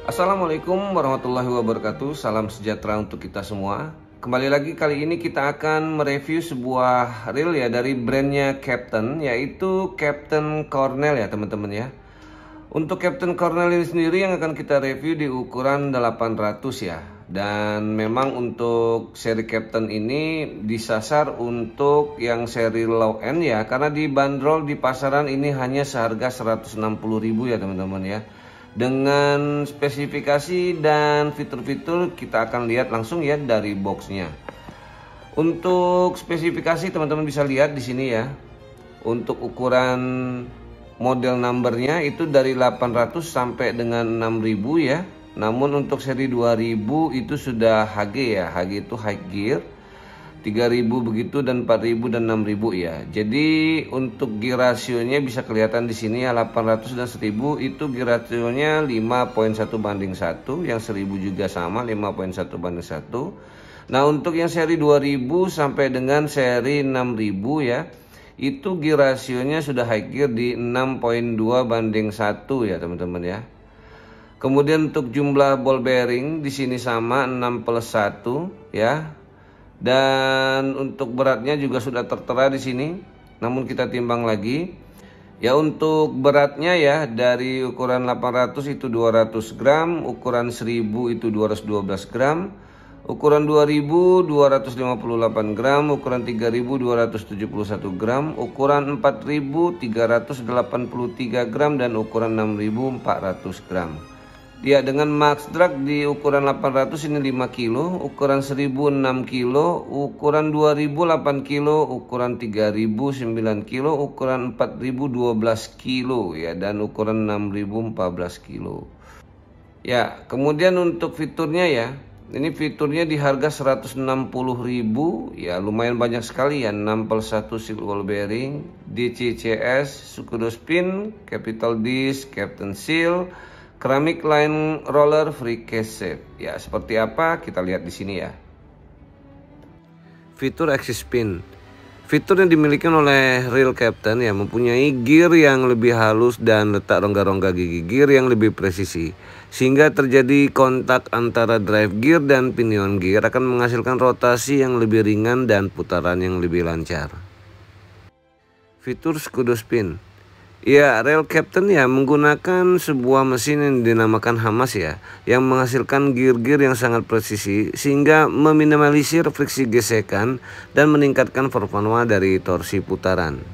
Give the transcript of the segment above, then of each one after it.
Assalamualaikum warahmatullahi wabarakatuh. Salam sejahtera untuk kita semua. Kembali lagi, kali ini kita akan mereview sebuah reel ya dari brandnya Captain, yaitu Captain Cornell ya teman-teman ya. Untuk Captain Cornell ini sendiri yang akan kita review di ukuran 800 ya. Dan memang untuk seri Captain ini disasar untuk yang seri low end ya, karena dibanderol di pasaran ini hanya seharga 160.000 ya teman-teman ya. Dengan spesifikasi dan fitur-fitur kita akan lihat langsung ya dari boxnya. Untuk spesifikasi teman-teman bisa lihat di sini ya. Untuk ukuran model numbernya itu dari 800 sampai dengan 6000 ya. Namun untuk seri 2000 itu sudah HG ya. HG itu high gear. 3000 begitu dan 4000 dan 6000 ya. Jadi untuk gear rasionya bisa kelihatan di sini ya, 800 dan 1000 itu gear rasionya 5.1:1, yang 1000 juga sama 5.1:1. Nah, untuk yang seri 2000 sampai dengan seri 6000 ya, itu gear rasionya sudah high gear di 6.2:1 ya teman-teman ya. Kemudian untuk jumlah ball bearing di sini sama 6+1 ya. Dan untuk beratnya juga sudah tertera di sini. Namun kita timbang lagi. Ya, untuk beratnya ya dari ukuran 800 itu 200 gram, ukuran 1000 itu 212 gram, ukuran 2000 258 gram, ukuran 3000 271 gram, ukuran 4000 383 gram dan ukuran 6000 400 gram. Ya, dengan max drag di ukuran 800 ini 5 kilo, ukuran 1000 6 kilo, ukuran 2000 8 kilo, ukuran 3000 9 kilo, ukuran 4000 12 kilo ya, dan ukuran 6000 14 kilo. Ya, kemudian untuk fiturnya ya, ini fiturnya di harga 160.000 ya, lumayan banyak sekali ya. 6+1 seal ball bearing, DCCS, Scudospin, Capital Disc, Captain Seal, Ceramic line roller, free cassette. Ya, seperti apa kita lihat di sini ya. Fitur Axis Spin. Fitur yang dimiliki oleh reel Captain ya, mempunyai gear yang lebih halus dan letak rongga-rongga gigi gear yang lebih presisi, sehingga terjadi kontak antara drive gear dan pinion gear akan menghasilkan rotasi yang lebih ringan dan putaran yang lebih lancar. Fitur Scudospin. Ya, reel Captain ya menggunakan sebuah mesin yang dinamakan Hamas ya, yang menghasilkan gear-gear yang sangat presisi sehingga meminimalisir friksi gesekan dan meningkatkan performa dari torsi putaran.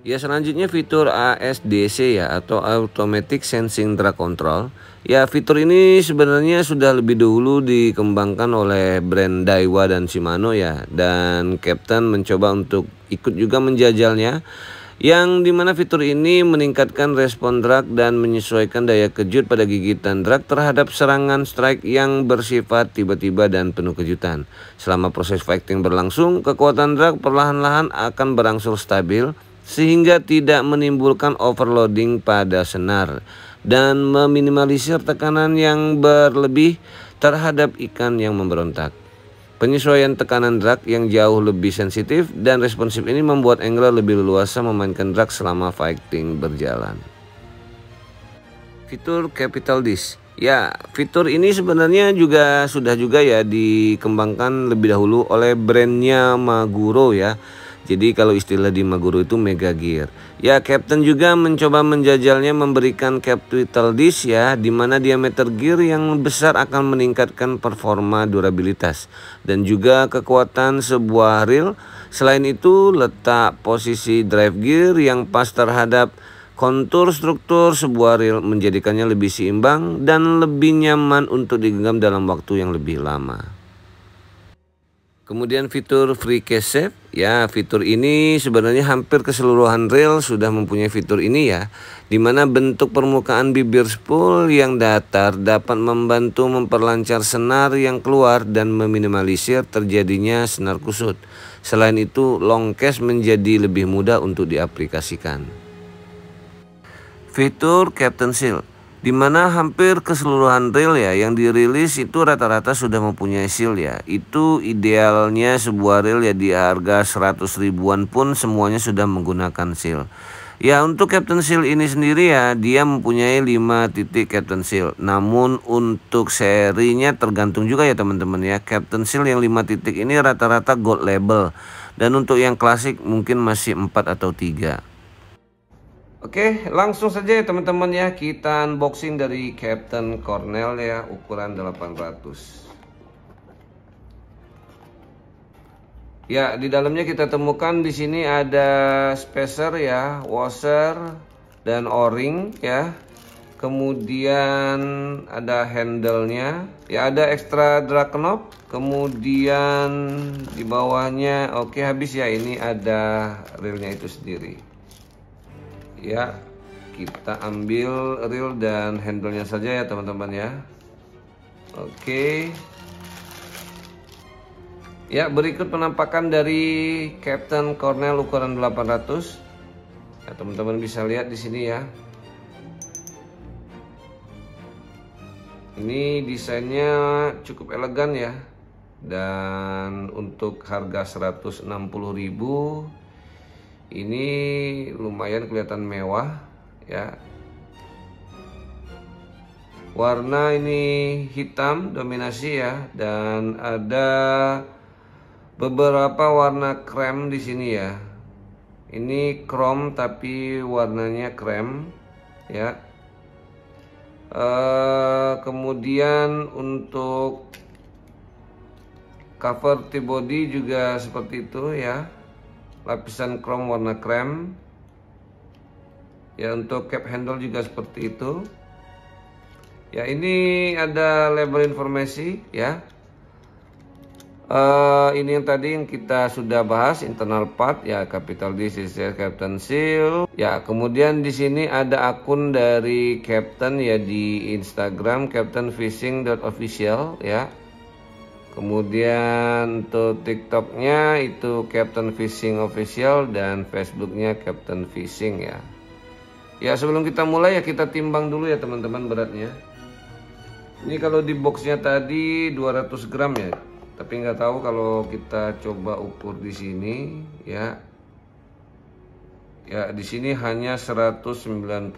Ya, selanjutnya fitur ASDC ya, atau Automatic Sensing Drag Control. Ya, fitur ini sebenarnya sudah lebih dahulu dikembangkan oleh brand Daiwa dan Shimano ya, dan Captain mencoba untuk ikut juga menjajalnya, yang dimana fitur ini meningkatkan respon drag dan menyesuaikan daya kejut pada gigitan drag terhadap serangan strike yang bersifat tiba-tiba dan penuh kejutan. Selama proses fighting berlangsung, kekuatan drag perlahan-lahan akan berangsur stabil sehingga tidak menimbulkan overloading pada senar dan meminimalisir tekanan yang berlebih terhadap ikan yang memberontak. Penyesuaian tekanan drag yang jauh lebih sensitif dan responsif ini membuat angler lebih leluasa memainkan drag selama fighting berjalan. Fitur Capital Disc. Ya, fitur ini sebenarnya sudah ya dikembangkan lebih dahulu oleh brandnya Maguro ya. Jadi kalau istilah di Maguro itu Mega Gear. Ya, Captain juga mencoba menjajalnya memberikan Capital Disc ya, di mana diameter gear yang besar akan meningkatkan performa durabilitas dan juga kekuatan sebuah reel. Selain itu, letak posisi drive gear yang pas terhadap kontur struktur sebuah reel menjadikannya lebih seimbang dan lebih nyaman untuk digenggam dalam waktu yang lebih lama. Kemudian fitur free cassette. Ya, fitur ini sebenarnya hampir keseluruhan reel sudah mempunyai fitur ini ya, dimana bentuk permukaan bibir spool yang datar dapat membantu memperlancar senar yang keluar dan meminimalisir terjadinya senar kusut. Selain itu, long cast menjadi lebih mudah untuk diaplikasikan. Fitur Captain Seal. Dimana hampir keseluruhan reel ya yang dirilis itu rata-rata sudah mempunyai seal ya. Itu idealnya sebuah reel ya di harga 100 ribuan pun semuanya sudah menggunakan seal. Ya untuk Captain Seal ini sendiri ya dia mempunyai 5 titik Captain Seal. Namun untuk serinya tergantung juga ya teman-teman ya. Captain Seal yang 5 titik ini rata-rata gold label. Dan untuk yang klasik mungkin masih 4 atau 3. Oke, langsung saja ya teman-teman ya, kita unboxing dari Captain Cornell ya, ukuran 800. Ya, di dalamnya kita temukan di sini ada spacer ya, washer dan o-ring ya. Kemudian ada handle-nya, ya ada extra drag knob. Kemudian di bawahnya oke habis ya, ini ada reelnya itu sendiri. Ya, kita ambil reel dan handle-nya saja ya teman-teman ya. Oke. Ya, berikut penampakan dari Captain Cornell ukuran 800. Ya, teman-teman bisa lihat di sini ya. Ini desainnya cukup elegan ya. Dan untuk harga 160.000 ini lumayan kelihatan mewah ya. Warna ini hitam dominasi ya, dan ada beberapa warna krem di sini ya. Ini chrome tapi warnanya krem ya. Kemudian untuk cover T-body juga seperti itu ya. Lapisan chrome warna krem ya. Untuk cap handle juga seperti itu ya. Ini ada label informasi ya. Ini yang tadi yang kita sudah bahas, internal part ya, capital D, Captain Seal ya. Kemudian di sini ada akun dari Captain ya di Instagram, captainfishing.official ya. Kemudian untuk TikToknya itu Captain Fishing Official, dan Facebooknya Captain Fishing ya. Ya sebelum kita mulai ya kita timbang dulu ya teman-teman beratnya. Ini kalau di boxnya tadi 200 gram ya, tapi nggak tahu kalau kita coba ukur di sini ya. Ya di sini hanya 195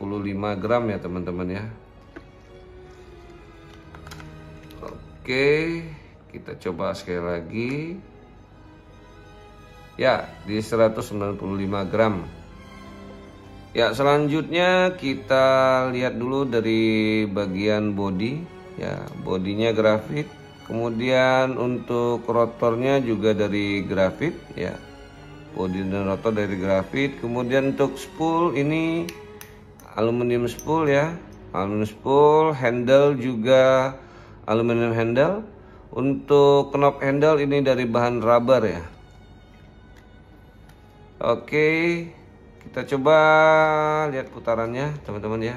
gram ya teman-teman ya. Oke. Kita coba sekali lagi. Ya, di 195 gram. Ya, selanjutnya kita lihat dulu dari bagian body. Ya, bodinya grafit. Kemudian untuk rotornya juga dari grafit ya. Bodi dan rotor dari grafit. Kemudian untuk spool ini aluminium spool ya. Aluminium spool, handle juga aluminium handle. Untuk knob handle ini dari bahan rubber ya. Oke, kita coba lihat putarannya teman-teman ya.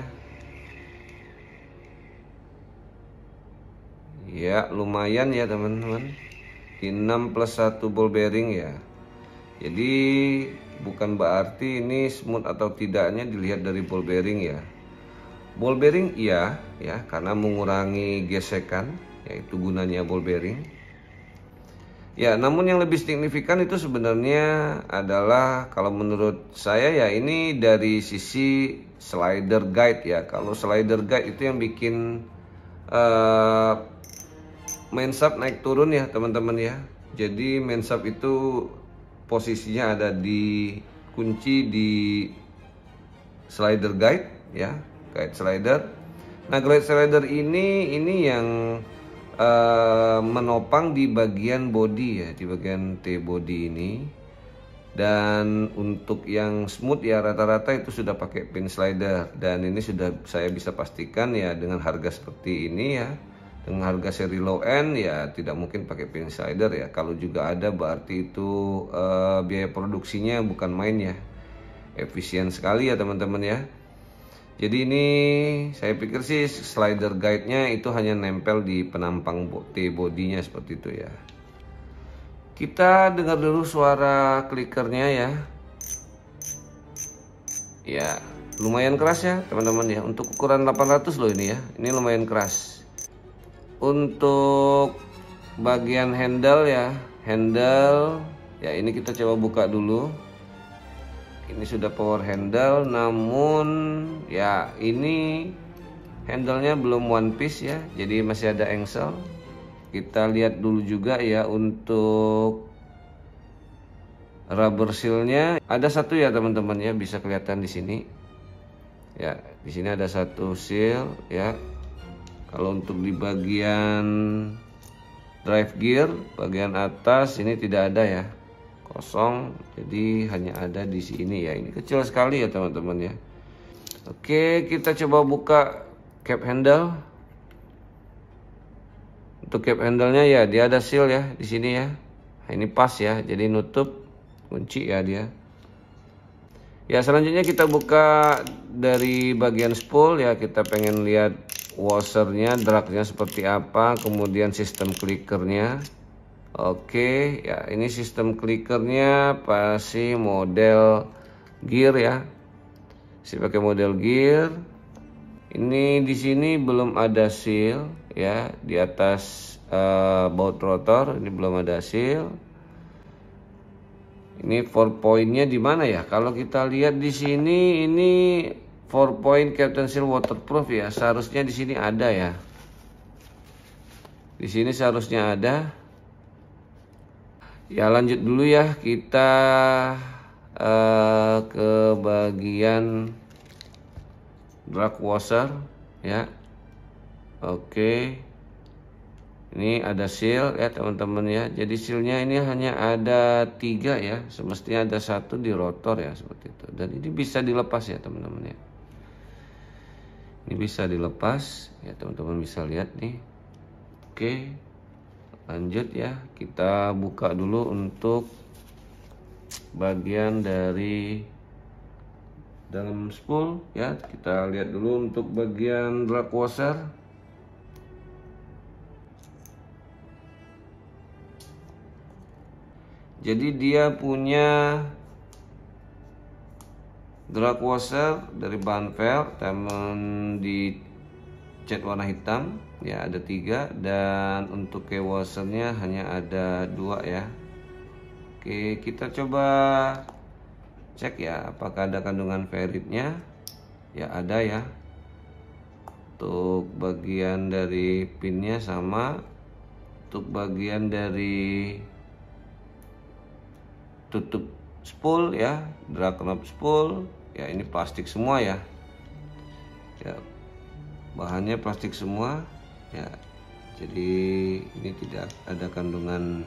Ya lumayan ya teman-teman. Di 6+1 ball bearing ya. Jadi bukan berarti ini smooth atau tidaknya dilihat dari ball bearing ya. Ball bearing iya ya, karena mengurangi gesekan. Yaitu gunanya ball bearing ya. Namun yang lebih signifikan itu sebenarnya adalah kalau menurut saya ya, ini dari sisi slider guide ya. Kalau slider guide itu yang bikin main shaft naik turun ya teman-teman ya. Jadi main shaft itu posisinya ada di kunci di slider guide ya, guide slider. Nah guide slider ini yang menopang di bagian body ya, di bagian T-body ini. Dan untuk yang smooth ya rata-rata itu sudah pakai pin slider, dan ini sudah saya bisa pastikan ya dengan harga seperti ini ya, dengan harga seri low end ya tidak mungkin pakai pin slider ya. Kalau juga ada berarti itu biaya produksinya bukan main ya, efisien sekali ya teman-teman ya. Jadi ini saya pikir sih slider guide-nya itu hanya nempel di penampang T-body-nya seperti itu ya. Kita dengar dulu suara klikernya ya. Ya, lumayan keras ya teman-teman ya, untuk ukuran 800 loh ini ya, ini lumayan keras. Untuk bagian handle ya, ini kita coba buka dulu. Ini sudah power handle, namun ya ini handlenya belum one piece ya, jadi masih ada engsel. Kita lihat dulu juga ya untuk rubber sealnya, ada satu ya teman-teman ya, bisa kelihatan di sini ya, di sini ada satu seal ya. Kalau untuk di bagian drive gear bagian atas ini tidak ada ya, kosong, jadi hanya ada di sini ya. Ini kecil sekali ya teman-teman ya. Oke, kita coba buka cap handle. Untuk cap handle-nya ya dia ada seal ya di sini ya. Nah, ini pas ya, jadi nutup kunci ya dia. Ya, selanjutnya kita buka dari bagian spool ya, kita pengen lihat washernya, dragnya seperti apa, kemudian sistem clickernya. Oke, ya ini sistem clickernya pasti model gear ya. Si pakai model gear. Ini di sini belum ada seal ya, di atas baut rotor ini belum ada seal. Ini 4 pointnya di mana ya? Kalau kita lihat di sini ini 4 point Captain Seal waterproof ya. Seharusnya di sini ada ya. Di sini seharusnya ada. Ya, lanjut dulu ya, kita ke bagian drag washer ya. Oke. Ini ada seal ya teman-teman ya. Jadi sealnya ini hanya ada 3 ya. Semestinya ada 1 di rotor ya, seperti itu. Dan ini bisa dilepas ya teman-teman ya. Ini bisa dilepas ya, teman-teman bisa lihat nih. Oke, lanjut ya, kita buka dulu untuk bagian dari dalam spool ya. Kita lihat dulu untuk bagian drag washer. Jadi dia punya drag washer dari bahan velg, temen di cat warna hitam ya, ada 3, dan untuk key washernya hanya ada 2 ya. Oke, kita coba cek ya apakah ada kandungan ferritnya. Ya ada ya. Untuk bagian dari pinnya sama. Untuk bagian dari tutup spool ya, drag knob spool ya, ini plastik semua ya. Ya, bahannya plastik semua ya, jadi ini tidak ada kandungan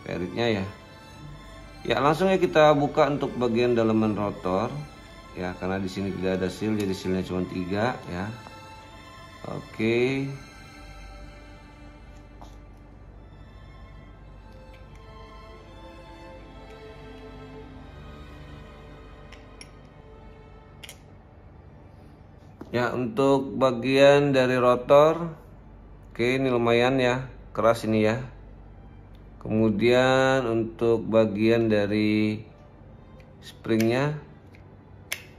ferritnya ya. Ya, langsung ya kita buka untuk bagian dalaman rotor ya, karena di sini tidak ada seal, jadi sealnya cuma 3 ya. Oke. Ya, untuk bagian dari rotor, oke, ini lumayan ya, keras ini ya. Kemudian untuk bagian dari springnya,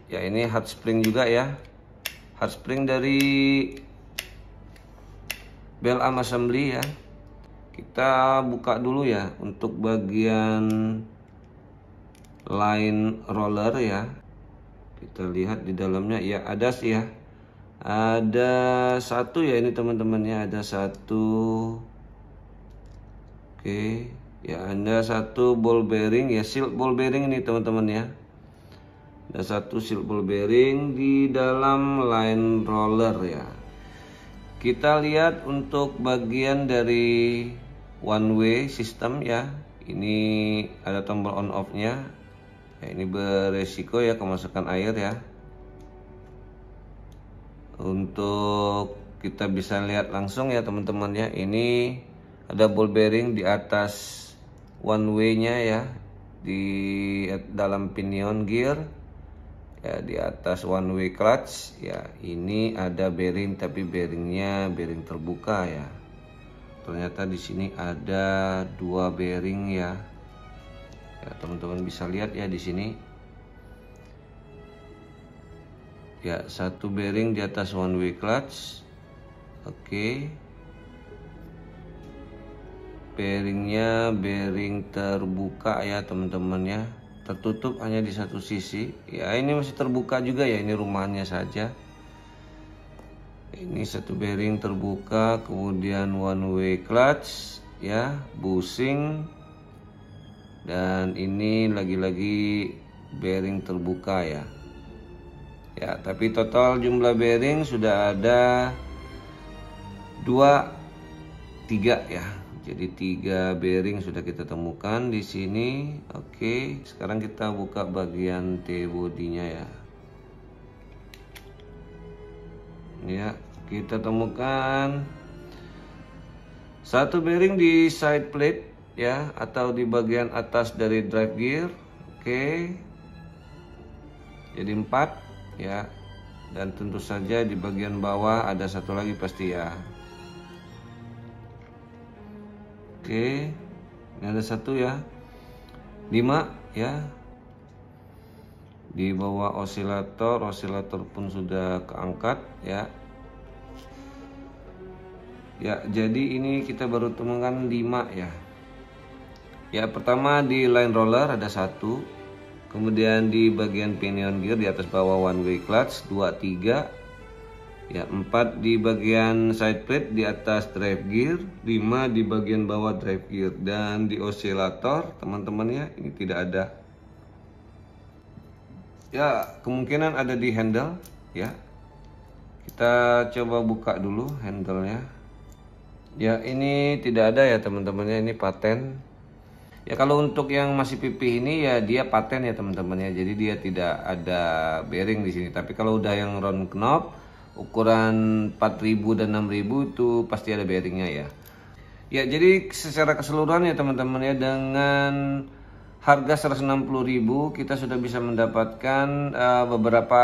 ya ini hard spring juga ya. Hard spring dari bell arm assembly ya. Kita buka dulu ya untuk bagian line roller ya. Kita lihat di dalamnya ya, ada sih ya. Ada 1 ya ini teman-temannya, ada 1. Oke, ya ada 1 ball bearing ya, seal ball bearing ini teman-teman ya. Ada 1 seal ball bearing di dalam line roller ya. Kita lihat untuk bagian dari one way system ya. Ini ada tombol on off-nya. Ya, ini beresiko ya kemasukan air ya. Untuk kita bisa lihat langsung ya teman-teman ya, ini ada ball bearing di atas one way-nya ya, di dalam pinion gear ya, di atas one way clutch ya. Ini ada bearing, tapi bearingnya bearing terbuka ya. Ternyata di sini ada 2 bearing ya. Ya, teman-teman bisa lihat ya di sini. Ya, satu bearing di atas one way clutch. Oke. Bearingnya bearing terbuka ya teman-teman ya. Tertutup hanya di satu sisi. Ya, ini masih terbuka juga ya, ini rumahnya saja. Ini satu bearing terbuka, kemudian one way clutch ya, bushing. Dan ini lagi-lagi bearing terbuka ya. Ya, tapi total jumlah bearing sudah ada 3 ya. Jadi 3 bearing sudah kita temukan di sini. Oke, sekarang kita buka bagian T-bodinya ya. Ya, kita temukan satu bearing di side plate ya, atau di bagian atas dari drive gear. Oke. Jadi 4 ya. Dan tentu saja di bagian bawah ada satu lagi pasti ya. Oke. Ini ada satu ya. 5 ya. Di bawah osilator pun sudah keangkat ya. Ya, jadi ini kita baru temukan 5 ya. Ya, pertama di line roller ada 1. Kemudian di bagian pinion gear di atas bawah one way clutch 2, 3. Ya, 4 di bagian side plate di atas drive gear, 5 di bagian bawah drive gear, dan di osilator teman-teman ya, ini tidak ada. Ya, kemungkinan ada di handle ya. Kita coba buka dulu handle-nya. Ya, ini tidak ada ya teman-teman ya, ini paten. Ya, kalau untuk yang masih pipih ini ya dia paten ya teman-teman ya. Jadi dia tidak ada bearing di sini. Tapi kalau udah yang round knob ukuran 4000 dan 6000 itu pasti ada bearingnya ya. Ya, jadi secara keseluruhan ya teman-teman ya, dengan harga 160.000 kita sudah bisa mendapatkan beberapa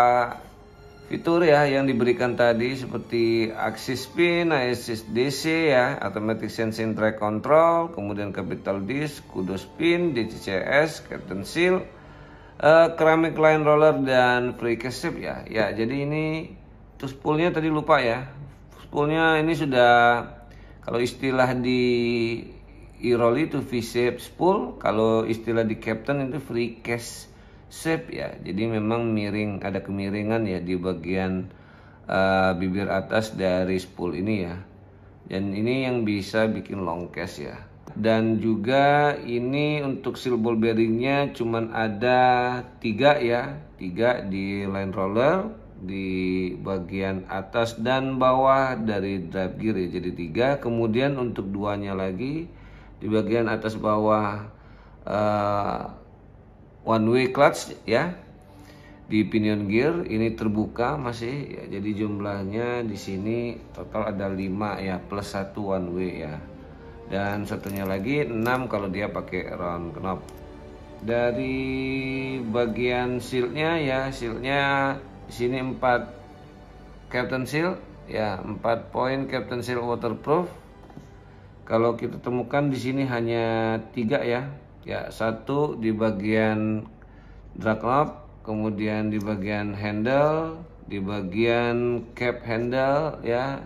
fitur ya yang diberikan tadi, seperti axis pin, assist DC ya, automatic sensing track control, kemudian capital disc, kudo spin, DCCS, captain seal, ceramic line roller, dan free cash shape ya. Ya, jadi ini tuh spoolnya tadi lupa ya. Spoolnya ini sudah, kalau istilah di E-roll itu V-shape spool, kalau istilah di Captain itu free cash shape ya. Jadi memang miring, ada kemiringan ya di bagian bibir atas dari spool ini ya. Dan ini yang bisa bikin long cast ya. Dan juga ini untuk seal ball bearingnya cuman ada 3 ya, 3 di line roller, di bagian atas dan bawah dari drive gear ya, jadi 3. Kemudian untuk 2-nya lagi di bagian atas bawah one way clutch ya, di pinion gear ini terbuka masih ya. Jadi jumlahnya di sini total ada 5 ya, plus 1 one way ya, dan satunya lagi 6 kalau dia pakai round knob. Dari bagian sealnya ya, sealnya di sini 4 captain seal ya, 4 poin captain seal waterproof. Kalau kita temukan di sini hanya 3 ya. Ya, 1 di bagian drag knob, kemudian di bagian handle, di bagian cap handle ya.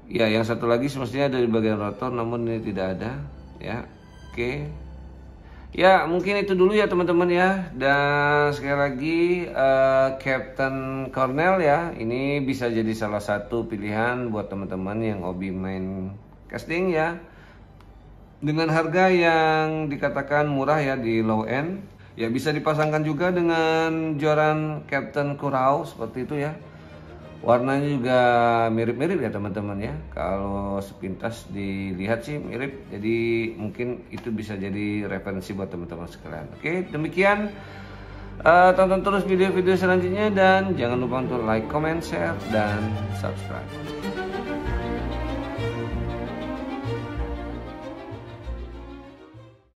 Ya, yang satu lagi semestinya ada di bagian rotor, namun ini tidak ada ya. Oke. Ya, mungkin itu dulu ya teman-teman ya. Dan sekali lagi Captain Cornell ya, ini bisa jadi salah satu pilihan buat teman-teman yang hobi main casting ya, dengan harga yang dikatakan murah ya, di low end. Ya, bisa dipasangkan juga dengan joran Captain Kurau seperti itu ya. Warnanya juga mirip-mirip ya teman-teman ya. Kalau sepintas dilihat sih mirip. Jadi mungkin itu bisa jadi referensi buat teman-teman sekalian. Oke, demikian. Tonton terus video-video selanjutnya dan jangan lupa untuk like, comment, share, dan subscribe.